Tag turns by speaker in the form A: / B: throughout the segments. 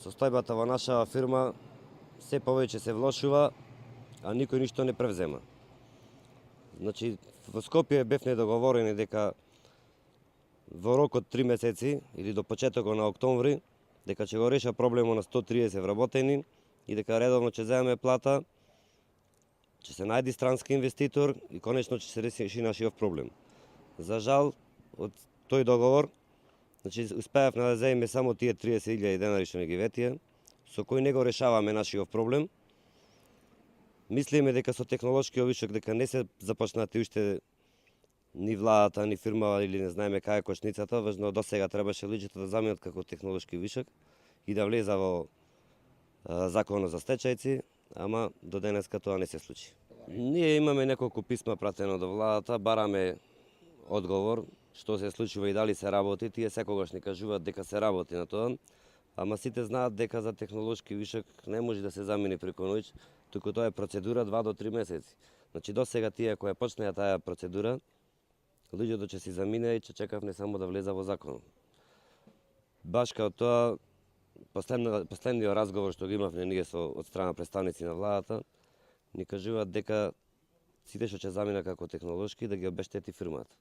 A: Состојбата во нашава фирма се повеќе се влошува, а никој ништо не превзема. Значи, во Скопје бевме договорени дека во рок од 3 месеци или до почетокот на октомври, дека ќе го реша проблемот на 130 вработени и дека редовно ќе земеме плата, ќе се најди странски инвеститор и конечно ќе се реши нашиот проблем. За жал, од тој договор, значи, успеавме да земеме само тие 30.000 денари што ни ги ветија, со кои не го решаваме нашиот проблем. Мислиме дека со технолошкиот вишок дека не се започнати уште ни владата, ни фирма или не знаеме кај е кошницата, важно до сега требаше луѓето да заменат како технолошки вишок и да влеза во законот за стечајци, ама до денеска тоа не се случи. Ние имаме неколку писма пратено до владата, бараме одговор што се случува и дали се работи. Тие секогаш ни кажуваат дека се работи на тоа, ама сите знаат дека за технолошки вишок не може да се замени преку ноќ, туку тоа е процедура 2 до 3 месеци. Значи до сега тие кои почнеа таа процедура, луѓето ќе си замине и ќе чекавме само да влеза во законот. Баш као тоа, последниот разговор што го имавме ние од страна представници на владата, ни кажуваат дека сите што ќе замина како технолошки да ги обештети фирмата.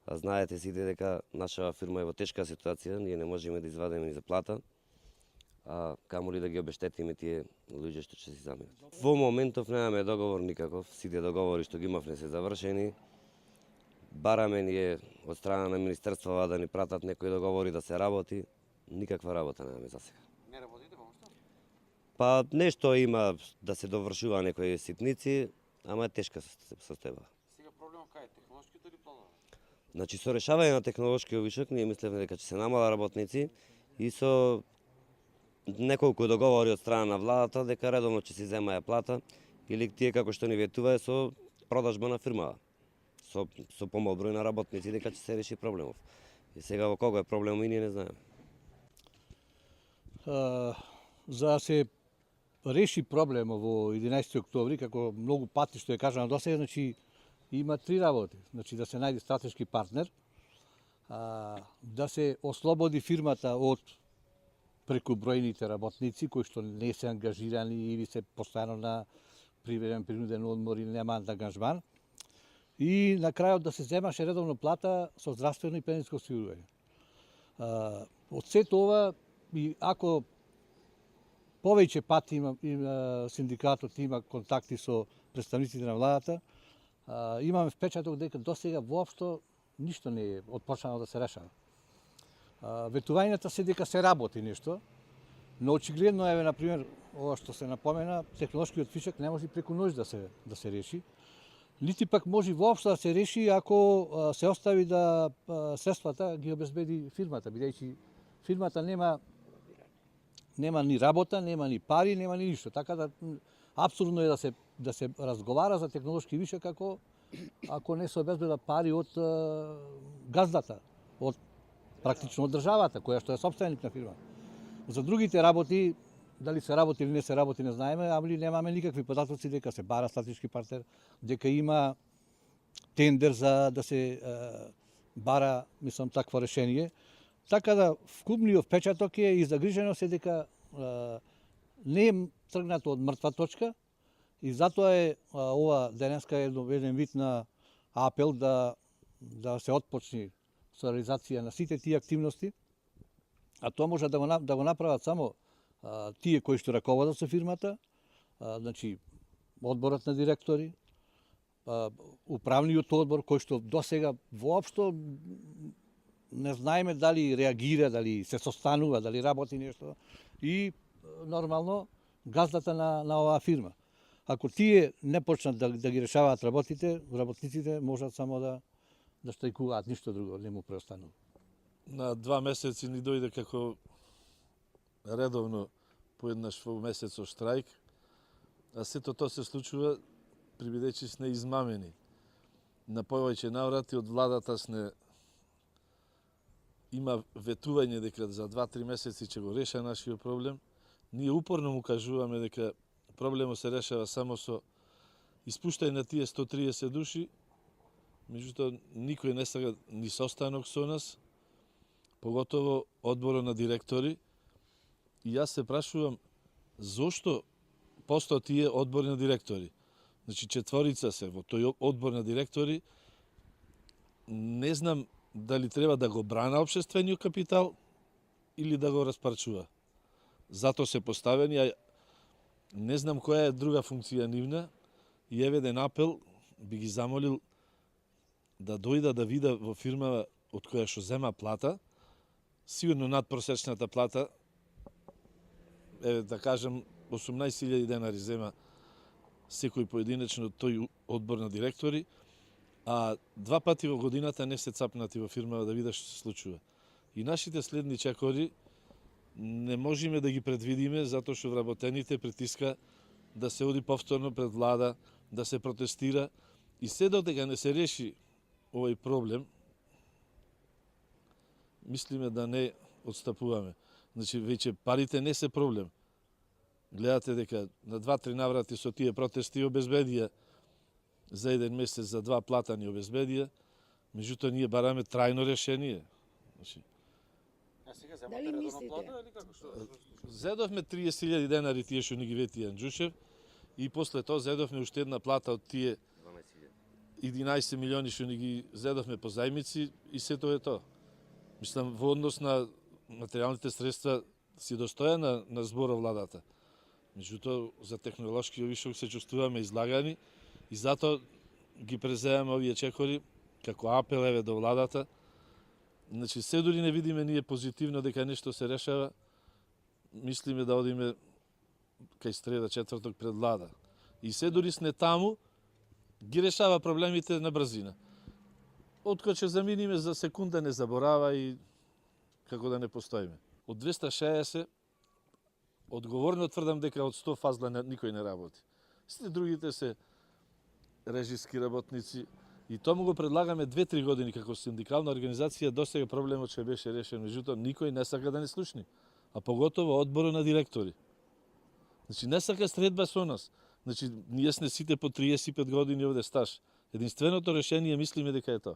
A: А знаете сите дека нашава фирма е во тешка ситуација, ние не можеме да извадиме ни за плата, а камоли да ги обештетиме тие луѓе што ќе си заминат. Во моментов немаме договор никаков, сите договори што ги имавме се завршени. Бараме ние од страна на министерството да ни пратат некои договори да се работи, никаква работа немаме за сега.
B: Не работите воопшто?
A: Па нешто има да се довршува некои ситници, ама е тешка состојба.
B: Сега проблемот кај е? Технолошките или планове?
A: Значи со решавање на технолошкиот вишок ние мислевме дека ќе се намала работници и со неколку договори од страна на владата дека редовно ќе се земаја плата или тие како што ни ветуваа со продажба на фирмава. Со помал број на работници дека ќе се реши проблемов. И сега во кого е проблемот и ние не знаеме.
C: За да се реши проблемот во 11 октомври, како многу пати што е кажано до сега, значи има 3 работи. Значи да се најде стратешки партнер, да се ослободи фирмата од прекубројните работници кои што не се ангажирани или се постојано на приведен принуден одмор или немаат ангажман. И на крајот да се земаше редовно плата со здравствено и пензионско осигурување. Од сето ова, и ако повеќе пати синдикатот има контакти со представниците на владата, имаме впечаток дека до сега воопшто ништо не е отпочнало да се решава. Ветувањата се дека се работи нешто, но очигледно е, например, ова што се напомена, технолошкиот вишок не може преку ноќ да се реши. Нити пак може воопшто да се реши ако се остави да средствата ги обезбеди фирмата, бидејќи фирмата нема ни работа, нема ни пари, нема ни ништо. Така да апсурдно е да се разговара за технолошки вишок ако не се обезбедат пари од газдата, од практично од државата која што е сопственик на фирма. За другите работи, дали се работи или не се работи не знаеме, али немаме никакви податоци дека се бара стратешки партнер, дека има тендер за да се бара, мислам, такво решение. Така да вкупниот впечаток е и загриженост е дека не е тргнато од мртва точка и затоа е ова денеска еден вид на апел да се отпочне со реализација на сите тие активности, а тоа може да го направат само тие кои што раководат со фирмата, значи одборот на директори, управниот одбор кој што до сега воопшто не знаеме дали реагира, дали се состанува, дали работи нешто и нормално газдата на оваа фирма. Ако тие не почнат да ги решаваат работниците можат само да штрајкуваат, ништо друго не му преостанува.
D: На 2 месеци ни дојде како редовно поеднаш во месецот штрајк, а сето тоа се случува бидејќи сме измамени. На повеќе наврати од владата има ветување дека за 2-3 месеци ќе го реша нашиот проблем. Ние упорно му кажуваме дека проблемот се решава само со испуштање на тие 130 души, меѓутоа никој не сака ни состанок со нас, поготово одборот на директори, И јас се прашувам зошто постојат тие одбори на директори. Значи четворица се во тој одбор на директори. Не знам дали треба да го брана општествениот капитал или да го распарчува. Зато се поставени, а не знам која е друга функција нивна, и еве еден апел би ги замолил да дојда да вида во фирма од која што зема плата, сигурно надпросечната плата, еве да кажем 18.000 денари зема секој поединечно тој одбор на директори, а 2 пати во годината не се цапнати во фирма да видат што се случува. И нашите следни чекори не можеме да ги предвидиме затоа што вработените притиска да се оди повторно пред влада, да се протестира, и се додека не се реши овој проблем, мислиме да не отстапуваме. Значи, веќе парите не се проблем. Гледате дека на 2-3 наврати со тие протести обезбедија за еден месец за 2 платани обезбедија, меѓутоа ние бараме трајно решение. Значи,
B: А сега
E: Дали
B: земате редовно
E: мислите?
B: плата или како што?
D: зедовме 30.000 денари тие што ни ги вети Јанџушев, и после тоа зедовме уште една плата од тие 11 милиони што ни ги зедовме по зајмици, и се тоа е тоа. Мислам, во однос на материјалните средства си достоја на зборов владата. Меѓутоа, за технолошки вишок се чувствуваме излагани и затоа ги преземаме овие чекори како апел еве до владата. Значи, се дури не видиме ние позитивно дека нешто се решава, мислиме да одиме кај среда, четврток пред влада. И се дури сне таму, ги решава проблемите на брзина. Откако ќе заминиме за секунда не заборава и како да не постоиме. Од 260, одговорно тврдам дека од 100 фазла никој не работи. Сите другите се режиски работници, и тоа го предлагаме 2-3 години како синдикална организација. Досега проблемот ќе беше решен, меѓутоа никој не сака да не слушни, а поготово одборот на директори. Значи, не сака средба со нас. Значи, ние сме сите по 35 години овде стаж. Единственото решение мислиме дека е тоа.